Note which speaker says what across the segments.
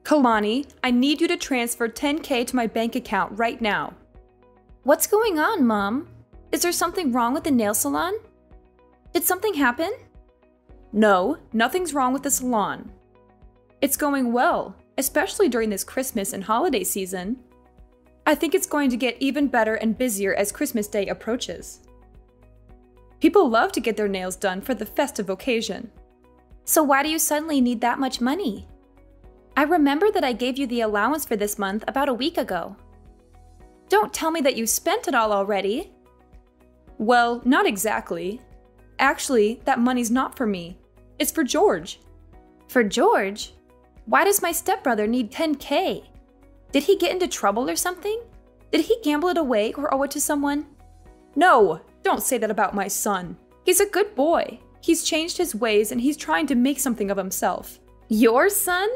Speaker 1: Kalani, I need you to transfer $10K to my bank account right now.
Speaker 2: What's going on, Mom? Is there something wrong with the nail salon? Did something happen?
Speaker 1: No, nothing's wrong with the salon. It's going well, especially during this Christmas and holiday season. I think it's going to get even better and busier as Christmas Day approaches. People love to get their nails done for the festive occasion.
Speaker 2: So why do you suddenly need that much money? I remember that I gave you the allowance for this month about a week ago.
Speaker 1: Don't tell me that you spent it all already. Well, not exactly. Actually, that money's not for me. It's for George.
Speaker 2: For George? Why does my stepbrother need $10K? Did he get into trouble or something? Did he gamble it away or owe it to someone?
Speaker 1: No, don't say that about my son. He's a good boy. He's changed his ways and he's trying to make something of himself.
Speaker 2: Your son?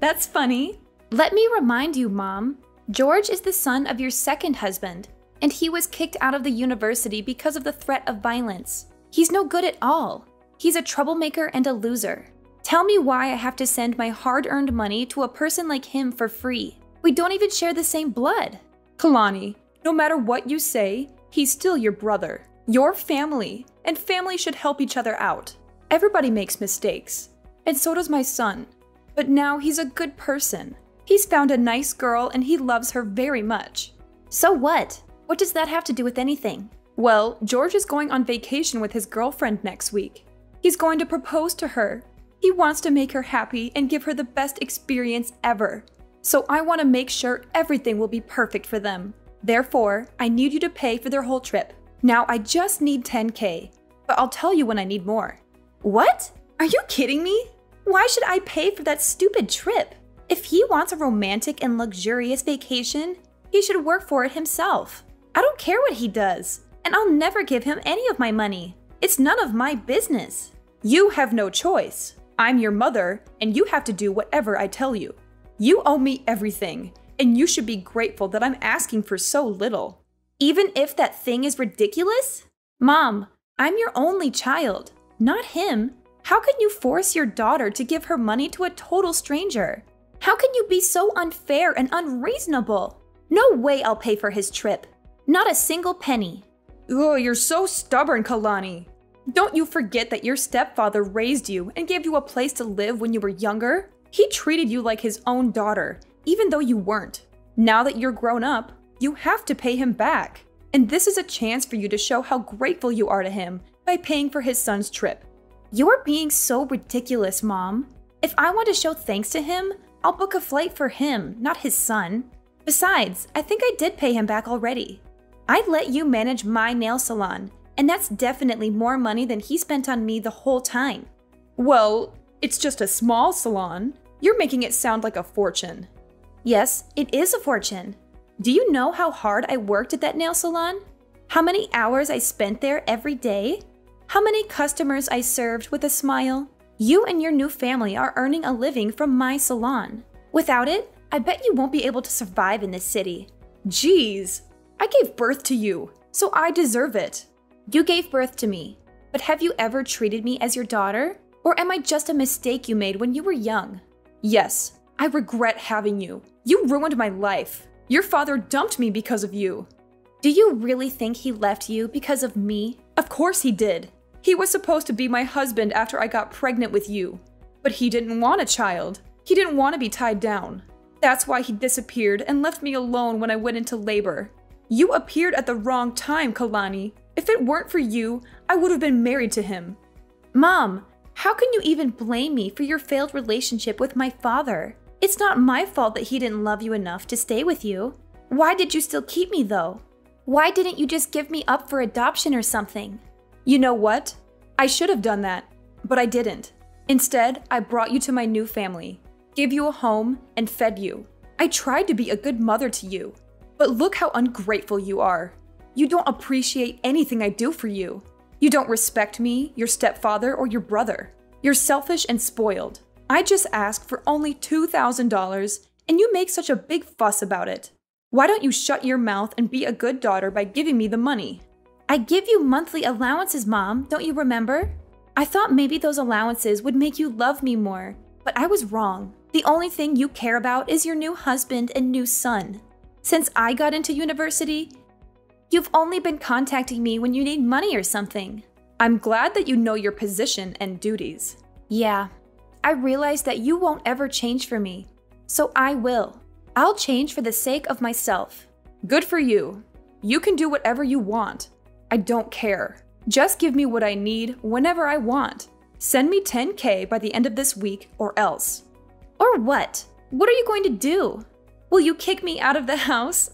Speaker 1: That's funny.
Speaker 2: Let me remind you, Mom. George is the son of your second husband, and he was kicked out of the university because of the threat of violence. He's no good at all. He's a troublemaker and a loser. Tell me why I have to send my hard-earned money to a person like him for free. We don't even share the same blood.
Speaker 1: Kalani, no matter what you say, he's still your brother. Your family, and family should help each other out. Everybody makes mistakes, and so does my son. But now he's a good person. He's found a nice girl and he loves her very much.
Speaker 2: So what? What does that have to do with anything?
Speaker 1: Well, George is going on vacation with his girlfriend next week. He's going to propose to her. He wants to make her happy and give her the best experience ever. So I want to make sure everything will be perfect for them. Therefore, I need you to pay for their whole trip. Now I just need $10K, but I'll tell you when I need more.
Speaker 2: What? Are you kidding me? Why should I pay for that stupid trip? If he wants a romantic and luxurious vacation, he should work for it himself. I don't care what he does, and I'll never give him any of my money. It's none of my business.
Speaker 1: You have no choice. I'm your mother, and you have to do whatever I tell you. You owe me everything, and you should be grateful that I'm asking for so little.
Speaker 2: Even if that thing is ridiculous? Mom, I'm your only child, not him. How can you force your daughter to give her money to a total stranger? How can you be so unfair and unreasonable? No way I'll pay for his trip. Not a single penny.
Speaker 1: Oh, you're so stubborn, Kalani. Don't you forget that your stepfather raised you and gave you a place to live when you were younger? He treated you like his own daughter, even though you weren't. Now that you're grown up, you have to pay him back. And this is a chance for you to show how grateful you are to him by paying for his son's trip.
Speaker 2: You're being so ridiculous, Mom. If I want to show thanks to him, I'll book a flight for him, not his son. Besides, I think I did pay him back already. I let you manage my nail salon, and that's definitely more money than he spent on me the whole time.
Speaker 1: Well, it's just a small salon. You're making it sound like a fortune.
Speaker 2: Yes, it is a fortune. Do you know how hard I worked at that nail salon? How many hours I spent there every day? How many customers I served with a smile? You and your new family are earning a living from my salon. Without it, I bet you won't be able to survive in this city.
Speaker 1: Jeez, I gave birth to you, so I deserve it.
Speaker 2: You gave birth to me, but have you ever treated me as your daughter? Or am I just a mistake you made when you were young?
Speaker 1: Yes, I regret having you. You ruined my life. Your father dumped me because of you.
Speaker 2: Do you really think he left you because of me?
Speaker 1: Of course he did. He was supposed to be my husband after I got pregnant with you. But he didn't want a child. He didn't want to be tied down. That's why he disappeared and left me alone when I went into labor. You appeared at the wrong time, Kalani. If it weren't for you, I would have been married to him.
Speaker 2: Mom, how can you even blame me for your failed relationship with my father? It's not my fault that he didn't love you enough to stay with you. Why did you still keep me though? Why didn't you just give me up for adoption or something?
Speaker 1: You know what? I should have done that, but I didn't. Instead, I brought you to my new family, gave you a home, and fed you. I tried to be a good mother to you, but look how ungrateful you are. You don't appreciate anything I do for you. You don't respect me, your stepfather, or your brother. You're selfish and spoiled. I just asked for only $2,000, and you make such a big fuss about it. Why don't you shut your mouth and be a good daughter by giving me the money?
Speaker 2: I give you monthly allowances, Mom, don't you remember? I thought maybe those allowances would make you love me more, But I was wrong. The only thing you care about is your new husband and new son. Since I got into university, you've only been contacting me when you need money or something.
Speaker 1: I'm glad that you know your position and duties.
Speaker 2: Yeah, I realize that you won't ever change for me, so I will. I'll change for the sake of myself.
Speaker 1: Good for you. You can do whatever you want. I don't care. Just give me what I need whenever I want. Send me $10K by the end of this week or else.
Speaker 2: Or what? What are you going to do? Will you kick me out of the house?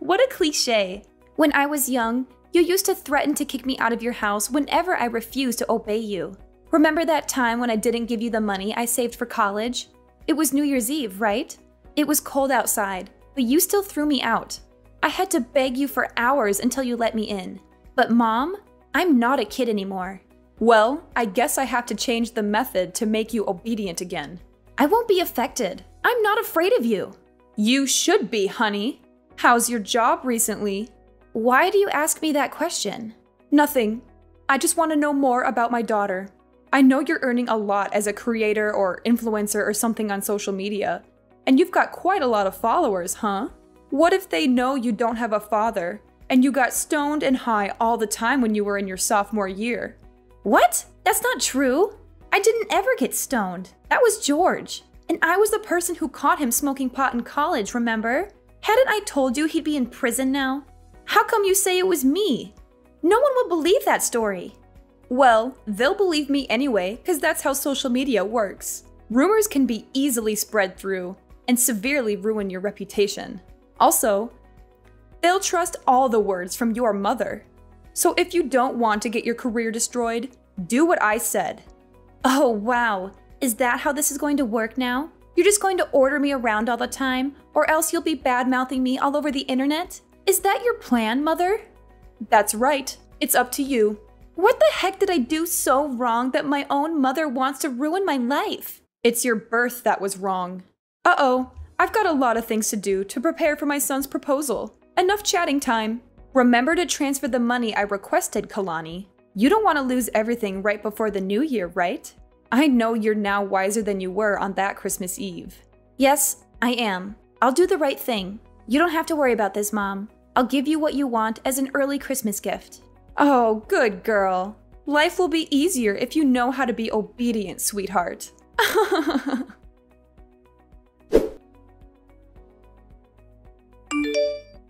Speaker 2: What a cliche. When I was young, you used to threaten to kick me out of your house whenever I refused to obey you. Remember that time when I didn't give you the money I saved for college? It was New Year's Eve, right? It was cold outside, but you still threw me out. I had to beg you for hours until you let me in. But Mom, I'm not a kid anymore.
Speaker 1: Well, I guess I have to change the method to make you obedient again.
Speaker 2: I won't be affected. I'm not afraid of you.
Speaker 1: You should be, honey. How's your job recently?
Speaker 2: Why do you ask me that question?
Speaker 1: Nothing. I just want to know more about my daughter. I know you're earning a lot as a creator or influencer or something on social media, and you've got quite a lot of followers, huh? What if they know you don't have a father, and you got stoned and high all the time when you were in your sophomore year?
Speaker 2: What? That's not true. I didn't ever get stoned. That was George. And I was the person who caught him smoking pot in college, remember? Hadn't I told you he'd be in prison now? How come you say it was me? No one will believe that story.
Speaker 1: Well, they'll believe me anyway, because that's how social media works. Rumors can be easily spread through and severely ruin your reputation. Also, they'll trust all the words from your mother. So if you don't want to get your career destroyed, do what I said.
Speaker 2: Oh, wow. Is that how this is going to work now? You're just going to order me around all the time, or else you'll be bad-mouthing me all over the internet? Is that your plan, Mother?
Speaker 1: That's right. It's up to you.
Speaker 2: What the heck did I do so wrong that my own mother wants to ruin my life?
Speaker 1: It's your birth that was wrong. Uh-oh, I've got a lot of things to do to prepare for my son's proposal. Enough chatting time. Remember to transfer the money I requested, Kalani. You don't want to lose everything right before the new year, right? I know you're now wiser than you were on that Christmas Eve.
Speaker 2: Yes, I am. I'll do the right thing. You don't have to worry about this, Mom. I'll give you what you want as an early Christmas gift.
Speaker 1: Oh, good girl. Life will be easier if you know how to be obedient, sweetheart.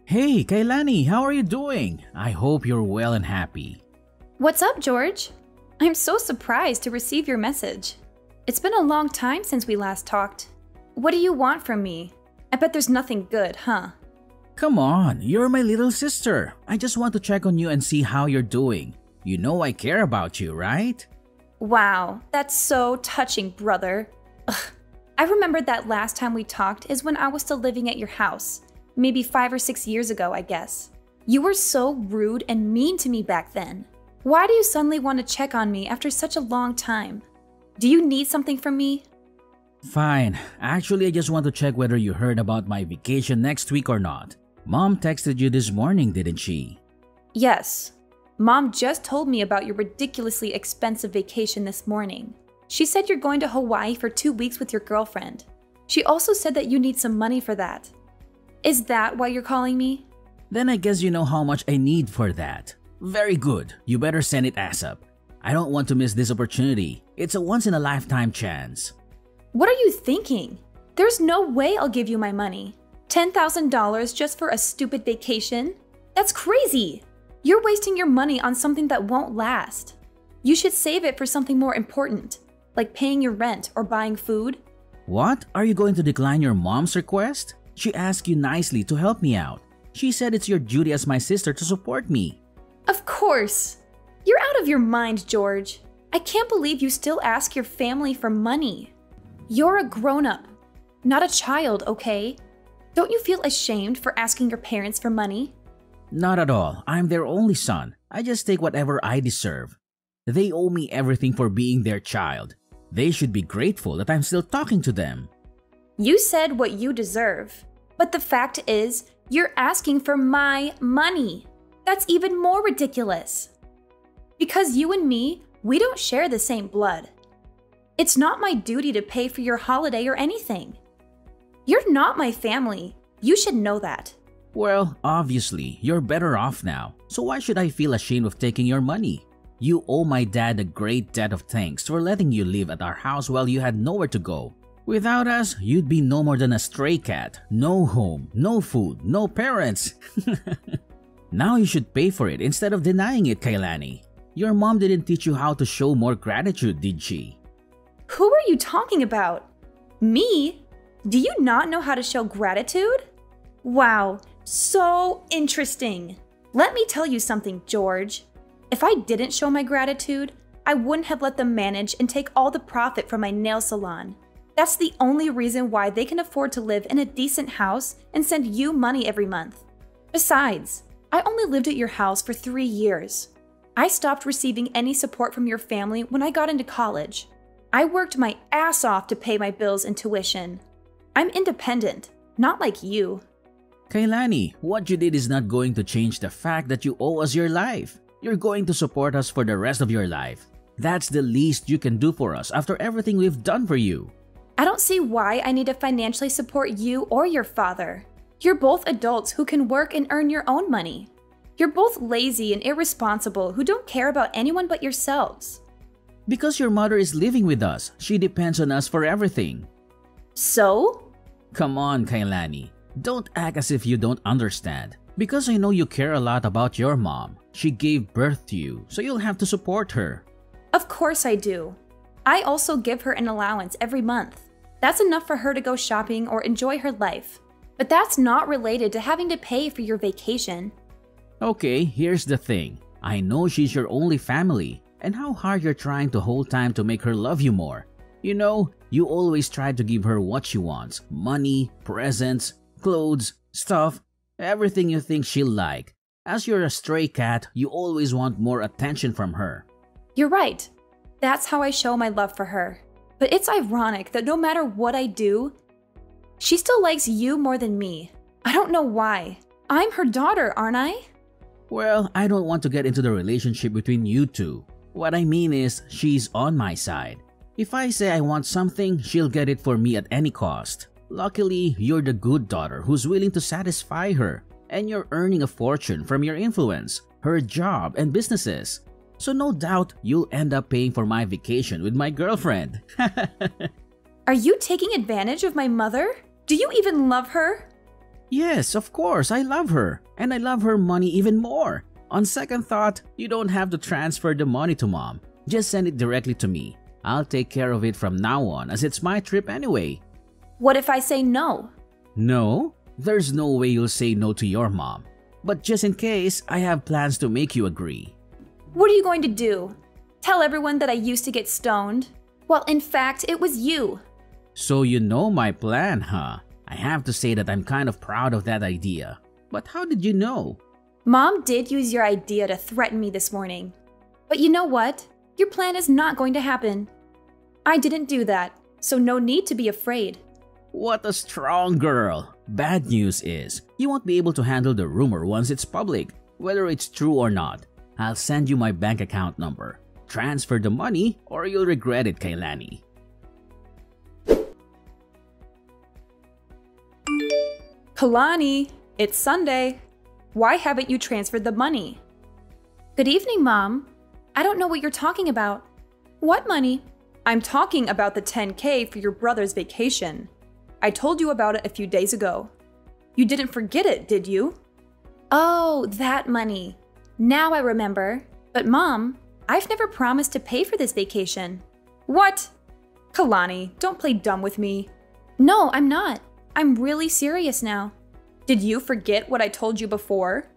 Speaker 3: Hey, Kailani, how are you doing? I hope you're well and happy.
Speaker 2: What's up, George? I'm so surprised to receive your message. It's been a long time since we last talked. What do you want from me? I bet there's nothing good, huh?
Speaker 3: Come on, you're my little sister. I just want to check on you and see how you're doing. You know I care about you, right?
Speaker 2: Wow, that's so touching, brother. Ugh. I remembered that last time we talked is when I was still living at your house. Maybe 5 or 6 years ago, I guess. You were so rude and mean to me back then. Why do you suddenly want to check on me after such a long time? Do you need something from me?
Speaker 3: Fine. Actually, I just want to check whether you heard about my vacation next week or not. Mom texted you this morning, didn't she?
Speaker 2: Yes. Mom just told me about your ridiculously expensive vacation this morning. She said you're going to Hawaii for 2 weeks with your girlfriend. She also said that you need some money for that. Is that why you're calling me?
Speaker 3: Then I guess you know how much I need for that. Very good. You better send it ASAP. I don't want to miss this opportunity. It's a once-in-a-lifetime chance.
Speaker 2: What are you thinking? There's no way I'll give you my money. $10,000 just for a stupid vacation? That's crazy! You're wasting your money on something that won't last. You should save it for something more important, like paying your rent or buying food.
Speaker 3: What? Are you going to decline your mom's request? She asked you nicely to help me out. She said it's your duty as my sister to support me.
Speaker 2: Of course! You're out of your mind, George. I can't believe you still ask your family for money. You're a grown-up, not a child, okay? Don't you feel ashamed for asking your parents for money?
Speaker 3: Not at all. I'm their only son. I just take whatever I deserve. They owe me everything for being their child. They should be grateful that I'm still talking to them.
Speaker 2: You said what you deserve. But the fact is, you're asking for my money. That's even more ridiculous. Because you and me, we don't share the same blood. It's not my duty to pay for your holiday or anything. You're not my family. You should know that.
Speaker 3: Well, obviously, you're better off now, so why should I feel ashamed of taking your money? You owe my dad a great debt of thanks for letting you live at our house while you had nowhere to go. Without us, you'd be no more than a stray cat. No home, no food, no parents. Now you should pay for it instead of denying it, Kailani. Your mom didn't teach you how to show more gratitude, did she?
Speaker 2: Who are you talking about? Me? Do you not know how to show gratitude? Wow, so interesting. Let me tell you something, George. If I didn't show my gratitude, I wouldn't have let them manage and take all the profit from my nail salon. That's the only reason why they can afford to live in a decent house and send you money every month. Besides, I only lived at your house for 3 years. I stopped receiving any support from your family when I got into college. I worked my ass off to pay my bills and tuition. I'm independent, not like you.
Speaker 3: Kailani, what you did is not going to change the fact that you owe us your life. You're going to support us for the rest of your life. That's the least you can do for us after everything we've done for you.
Speaker 2: I don't see why I need to financially support you or your father. You're both adults who can work and earn your own money. You're both lazy and irresponsible who don't care about anyone but yourselves.
Speaker 3: Because your mother is living with us, she depends on us for everything.
Speaker 2: So?
Speaker 3: Come on, Kailani. Don't act as if you don't understand. Because I know you care a lot about your mom. She gave birth to you, so you'll have to support her.
Speaker 2: Of course I do. I also give her an allowance every month. That's enough for her to go shopping or enjoy her life. But that's not related to having to pay for your vacation.
Speaker 3: Okay, here's the thing. I know she's your only family, and how hard you're trying the whole time to make her love you more. You know, you always try to give her what she wants. Money, presents, clothes, stuff, everything you think she'll like. As you're a stray cat, you always want more attention from her.
Speaker 2: You're right. That's how I show my love for her. But it's ironic that no matter what I do, she still likes you more than me. I don't know why. I'm her daughter, aren't I?
Speaker 3: Well, I don't want to get into the relationship between you two. What I mean is, she's on my side. If I say I want something, she'll get it for me at any cost. Luckily, you're the good daughter who's willing to satisfy her, and you're earning a fortune from your influence, her job, and businesses. So no doubt you'll end up paying for my vacation with my girlfriend.
Speaker 2: Are you taking advantage of my mother? Do you even love her?
Speaker 3: Yes, of course, I love her. And I love her money even more. On second thought, you don't have to transfer the money to mom. Just send it directly to me. I'll take care of it from now on as it's my trip anyway.
Speaker 2: What if I say no?
Speaker 3: No? There's no way you'll say no to your mom. But just in case, I have plans to make you agree.
Speaker 2: What are you going to do? Tell everyone that I used to get stoned? Well, in fact, it was you.
Speaker 3: So you know my plan, huh? I have to say that I'm kind of proud of that idea. But how did you know?
Speaker 2: Mom did use your idea to threaten me this morning. But you know what? Your plan is not going to happen. I didn't do that, so no need to be afraid.
Speaker 3: What a strong girl. Bad news is, you won't be able to handle the rumor once it's public, whether it's true or not. I'll send you my bank account number. Transfer the money or you'll regret it, Kailani.
Speaker 1: Kalani, it's Sunday. Why haven't you transferred the money?
Speaker 2: Good evening, Mom. I don't know what you're talking about. What money?
Speaker 1: I'm talking about the $10K for your brother's vacation. I told you about it a few days ago. You didn't forget it, did you?
Speaker 2: Oh, that money. Now I remember. But Mom, I've never promised to pay for this vacation.
Speaker 1: What? Kalani, don't play dumb with me.
Speaker 2: No, I'm not. I'm really serious now.
Speaker 1: Did you forget what I told you before?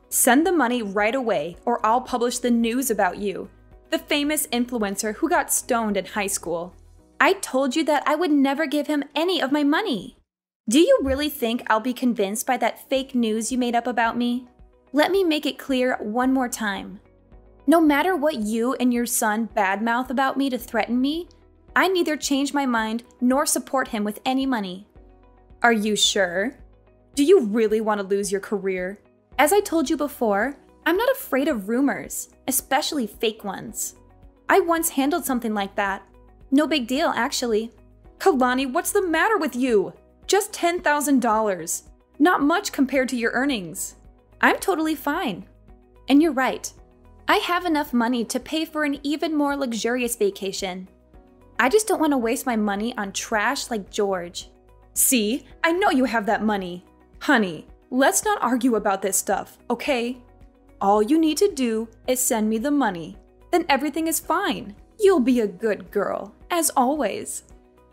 Speaker 1: Send the money right away or I'll publish the news about you. The famous influencer who got stoned in high school.
Speaker 2: I told you that I would never give him any of my money. Do you really think I'll be convinced by that fake news you made up about me? Let me make it clear one more time. No matter what you and your son badmouth about me to threaten me, I neither change my mind nor support him with any money.
Speaker 1: Are you sure? Do you really want to lose your career?
Speaker 2: As I told you before, I'm not afraid of rumors, especially fake ones. I once handled something like that. No big deal, actually.
Speaker 1: Kalani, what's the matter with you? Just $10,000. Not much compared to your earnings.
Speaker 2: I'm totally fine. And you're right. I have enough money to pay for an even more luxurious vacation. I just don't want to waste my money on trash like George.
Speaker 1: See, I know you have that money. Honey, let's not argue about this stuff, okay? All you need to do is send me the money. Then everything is fine. You'll be a good girl, as always.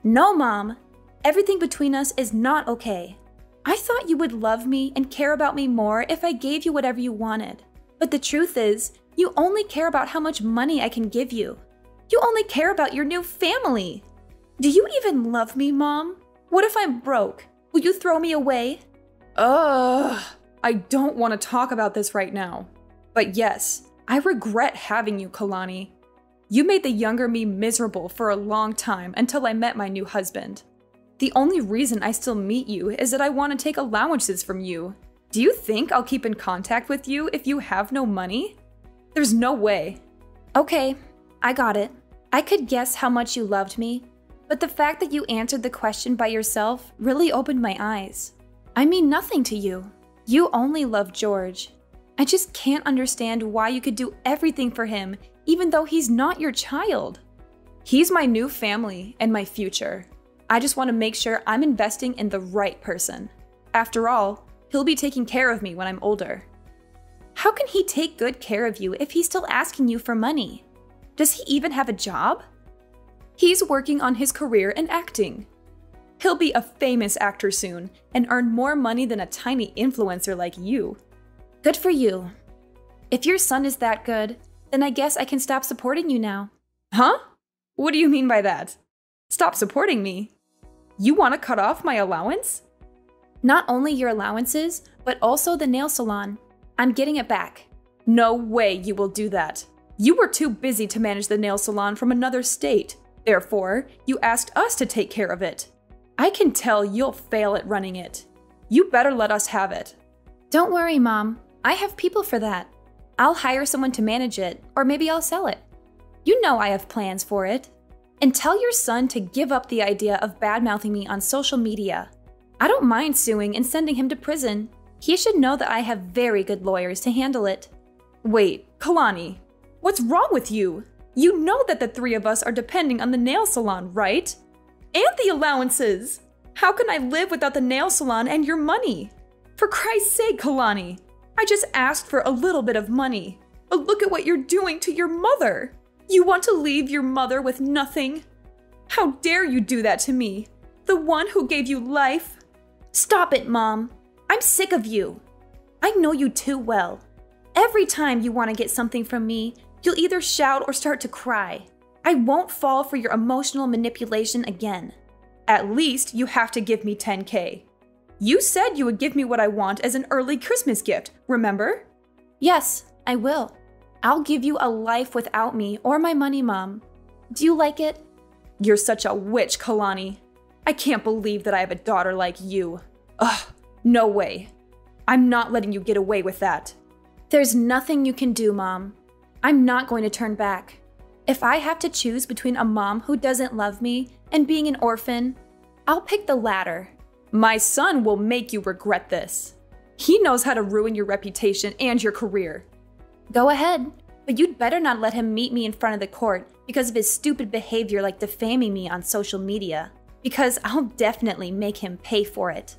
Speaker 2: No, Mom. Everything between us is not okay. I thought you would love me and care about me more if I gave you whatever you wanted. But the truth is, you only care about how much money I can give you. You only care about your new family.
Speaker 1: Do you even love me, Mom? What if I'm broke? Will you throw me away? I don't want to talk about this right now. But yes, I regret having you, Kalani. You made the younger me miserable for a long time until I met my new husband. The only reason I still meet you is that I want to take allowances from you. Do you think I'll keep in contact with you if you have no money? There's no way.
Speaker 2: Okay, I got it. I could guess how much you loved me, but the fact that you answered the question by yourself really opened my eyes. I mean nothing to you. You only love George. I just can't understand why you could do everything for him even though he's not your child.
Speaker 1: He's my new family and my future. I just want to make sure I'm investing in the right person. After all, he'll be taking care of me when I'm older.
Speaker 2: How can he take good care of you if he's still asking you for money?
Speaker 1: Does he even have a job? He's working on his career in acting. He'll be a famous actor soon and earn more money than a tiny influencer like you.
Speaker 2: Good for you. If your son is that good, then I guess I can stop supporting you now.
Speaker 1: Huh? What do you mean by that? Stop supporting me? You want to cut off my allowance?
Speaker 2: Not only your allowances, but also the nail salon. I'm getting it back.
Speaker 1: No way you will do that. You were too busy to manage the nail salon from another state. Therefore, you asked us to take care of it. I can tell you'll fail at running it. You better let us have it.
Speaker 2: Don't worry, Mom. I have people for that. I'll hire someone to manage it, or maybe I'll sell it. You know I have plans for it. And tell your son to give up the idea of bad-mouthing me on social media. I don't mind suing and sending him to prison. He should know that I have very good lawyers to handle it.
Speaker 1: Wait, Kalani, what's wrong with you? You know that the three of us are depending on the nail salon, right? And the allowances! How can I live without the nail salon and your money? For Christ's sake, Kalani! I just asked for a little bit of money. But look at what you're doing to your mother! You want to leave your mother with nothing? How dare you do that to me? The one who gave you life?
Speaker 2: Stop it, Mom. I'm sick of you. I know you too well. Every time you want to get something from me, you'll either shout or start to cry. I won't fall for your emotional manipulation again.
Speaker 1: At least you have to give me $10K. You said you would give me what I want as an early Christmas gift, remember?
Speaker 2: Yes, I will. I'll give you a life without me or my money, Mom. Do you like it?
Speaker 1: You're such a witch, Kalani. I can't believe that I have a daughter like you. Ugh, no way. I'm not letting you get away with that.
Speaker 2: There's nothing you can do, Mom. I'm not going to turn back. If I have to choose between a mom who doesn't love me and being an orphan, I'll pick the latter.
Speaker 1: My son will make you regret this. He knows how to ruin your reputation and your career.
Speaker 2: Go ahead, but you'd better not let him meet me in front of the court because of his stupid behavior like defaming me on social media, because I'll definitely make him pay for it.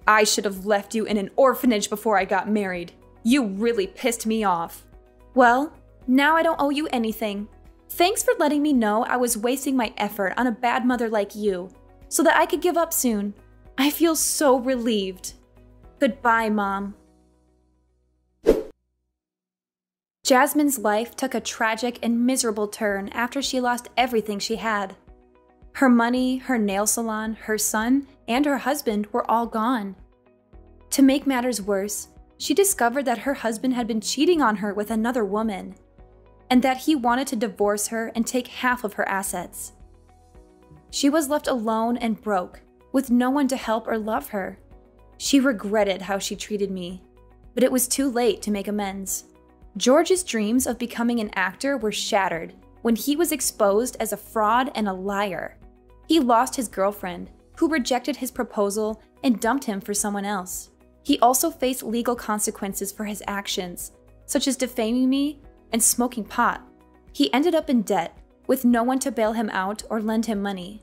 Speaker 1: I should have left you in an orphanage before I got married. You really pissed me off.
Speaker 2: Well, now I don't owe you anything. Thanks for letting me know I was wasting my effort on a bad mother like you, so that I could give up soon. I feel so relieved. Goodbye, Mom. Jasmine's life took a tragic and miserable turn after she lost everything she had. Her money, her nail salon, her son, and her husband were all gone. To make matters worse, she discovered that her husband had been cheating on her with another woman, and that he wanted to divorce her and take half of her assets. She was left alone and broke, with no one to help or love her. She regretted how she treated me, but it was too late to make amends. George's dreams of becoming an actor were shattered when he was exposed as a fraud and a liar. He lost his girlfriend, who rejected his proposal and dumped him for someone else. He also faced legal consequences for his actions, such as defaming me and smoking pot. He ended up in debt, with no one to bail him out or lend him money.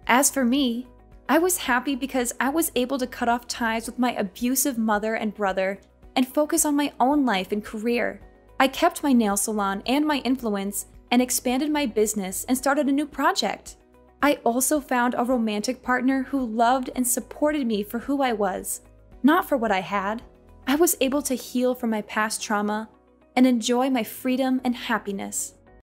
Speaker 2: As for me, I was happy because I was able to cut off ties with my abusive mother and brother and focus on my own life and career. I kept my nail salon and my influence and expanded my business and started a new project. I also found a romantic partner who loved and supported me for who I was, not for what I had. I was able to heal from my past trauma and enjoy my freedom and happiness.